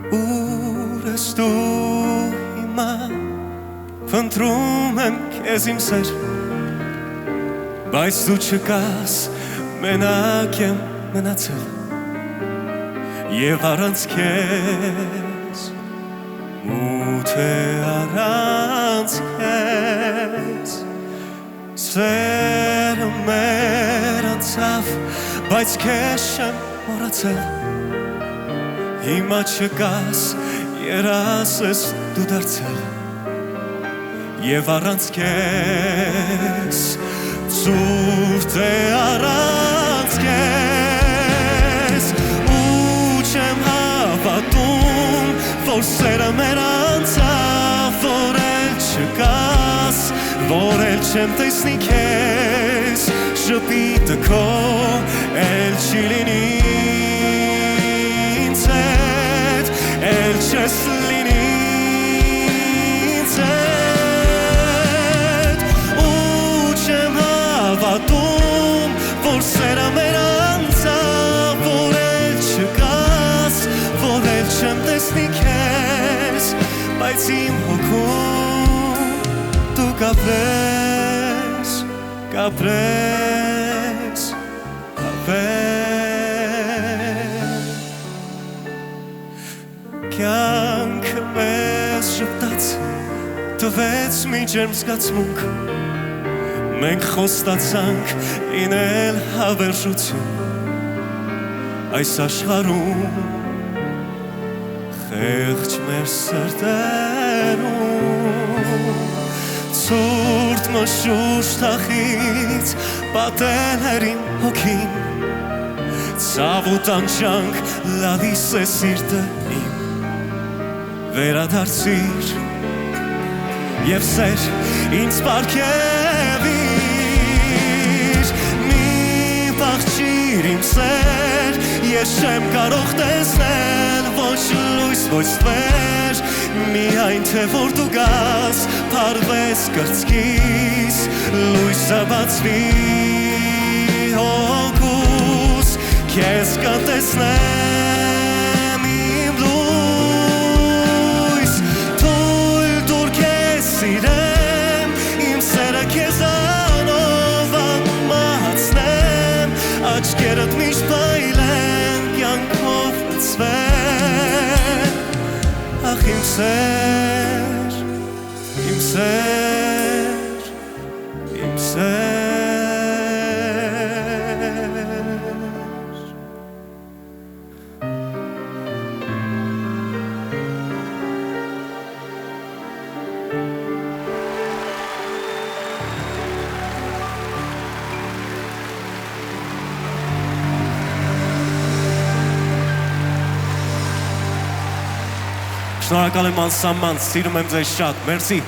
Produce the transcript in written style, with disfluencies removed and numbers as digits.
Ուր ես դու հիմա Փնտրում եմ քեզ իմ սեր Բայց դու չկաս մենակ եմ մնացել Եվ առանց քեզ Մութ է առանց քեզ Սերը մեր անցավ Բայց քեզ չեմ մոռացել Հիմա չկաս երաս ես դու դարձել Եվ առանց քեզ Ծուրտ է առանց քեզ Ու չեմ հավատում Որ սերը մեր անցավ Որ էլ չկաս Որ էլ չեմ տեսնի քեզ Շպիտը քո էլ չի լինի El չես լինի ինձ հետ Ու չեմ հավատում Որ սերը մեր անցավ Որ էլ չկաս Որ էլ չեմ տեսնի քեզ Բայց իմ հոգում Դու կապրես Կապրես Կյանքը մեզ շպտաց Տվեց մի ջերմ զգացմունք Մենք խոստացանք լինել հավերժություն Այս աշխարհում Խեղճ մեր սրտերում Ցուրտ մշուշ թախից Պատել էր իմ հոգին Ցավ ու տանջանք լալիս է սիրտը իմ Վերադարձիր և սեր ինձ պարգևիր Մի պաղջիր իմ սեր Ես չեմ կարող տեսնել Ոչ լույս, ոչ ստվեր Միայն թե որ դու գաս Փարվես կրծքիս Լույսը բացվի հոգուս Քեզ կտեսնեմ իմ լույս Թույլ տուր քեզ սիրեմ Իմ սերը քեզանով ամացնեմ Աչքերդ միշտ փայլեն Կյանքով լցվեն Ախ իմ սեր Իմ սեր Իմ սեր Շնորհակալ եմ անսահման, սիրում եմ ձեզ շատ, մերսի